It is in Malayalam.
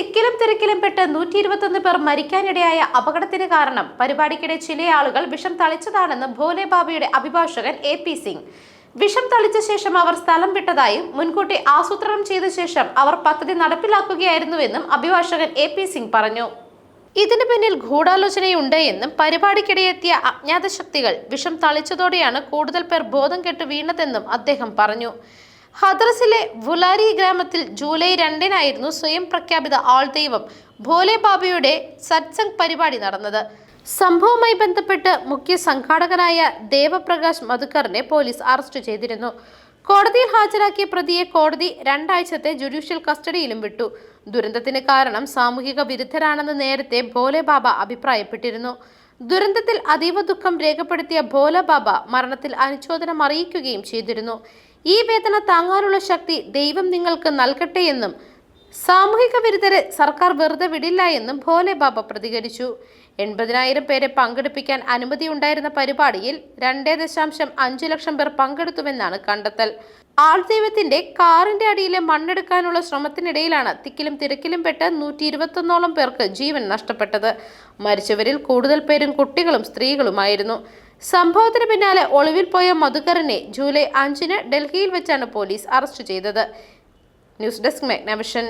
തിക്കിലും തിരക്കിലും പെട്ട് 121 പേർ മരിക്കാനിടയായ അപകടത്തിന് കാരണം പരിപാടിക്കിടെ ചില ആളുകൾ വിഷം തളിച്ചതാണെന്ന് ഭോലെ ബാബയുടെ അഭിഭാഷകൻ AP സിംഗ്. വിഷം തളിച്ച ശേഷം അവർ സ്ഥലം വിട്ടതായും മുൻകൂട്ടി ആസൂത്രണം ചെയ്ത ശേഷം അവർ പദ്ധതി നടപ്പിലാക്കുകയായിരുന്നുവെന്നും അഭിഭാഷകൻ AP സിംഗ് പറഞ്ഞു. ഇതിന് പിന്നിൽ ഗൂഢാലോചനയുണ്ട് എന്നും പരിപാടിക്കിടെ എത്തിയ അജ്ഞാത ശക്തികൾ വിഷം തളിച്ചതോടെയാണ് കൂടുതൽ പേർ ബോധം കെട്ട് വീണതെന്നും അദ്ദേഹം പറഞ്ഞു. ഹദ്രസിലെ വുലാരി ഗ്രാമത്തിൽ ജൂലൈ 2-നായിരുന്നു സ്വയം പ്രഖ്യാപിത ആൾദൈവം ഭോലെ ബാബയുടെ സത്സംഗ് പരിപാടി നടന്നത്. സംഭവവുമായി ബന്ധപ്പെട്ട് മുഖ്യ സംഘാടകനായ ദേവപ്രകാശ് മധുക്കറിനെ പോലീസ് അറസ്റ്റ് ചെയ്തിരുന്നു. കോടതിയിൽ ഹാജരാക്കിയ പ്രതിയെ കോടതി 2 ആഴ്ചത്തെ ജുഡീഷ്യൽ കസ്റ്റഡിയിലും വിട്ടു. ദുരന്തത്തിന് കാരണം സാമൂഹിക വിരുദ്ധരാണെന്ന് നേരത്തെ ഭോലെ ബാബ അഭിപ്രായപ്പെട്ടിരുന്നു. ദുരന്തത്തിൽ അതീവ ദുഃഖം രേഖപ്പെടുത്തിയ ഭോലെ ബാബ മരണത്തിൽ അനുശോചനം അറിയിക്കുകയും ചെയ്തിരുന്നു. ഈ വേദന താങ്ങാനുള്ള ശക്തി ദൈവം നിങ്ങൾക്ക് നൽകട്ടെ എന്നും സാമൂഹിക വിരുദ്ധരെ സർക്കാർ വെറുതെ വിടില്ല എന്നും ഭോലെ ബാബ പ്രതികരിച്ചു. 80,000 പേരെ പങ്കെടുപ്പിക്കാൻ അനുമതിയുണ്ടായിരുന്ന പരിപാടിയിൽ 2.5 ലക്ഷം പേർ പങ്കെടുത്തുവെന്നാണ് കണ്ടെത്തൽ. ആൾദൈവത്തിന്റെ കാറിന്റെ അടിയിലെ മണ്ണെടുക്കാനുള്ള ശ്രമത്തിനിടയിലാണ് തിക്കിലും തിരക്കിലും പെട്ട് 121ഓളം പേർക്ക് ജീവൻ നഷ്ടപ്പെട്ടത്. മരിച്ചവരിൽ കൂടുതൽ പേരും കുട്ടികളും സ്ത്രീകളുമായിരുന്നു. സംഭവത്തിന് പിന്നാലെ ഒളിവിൽ പോയ മധുക്കറിനെ ജൂലൈ 5-ന് ഡൽഹിയിൽ വെച്ചാണ് പോലീസ് അറസ്റ്റ് ചെയ്തത്. News desk മെഗ്നവിഷൻ.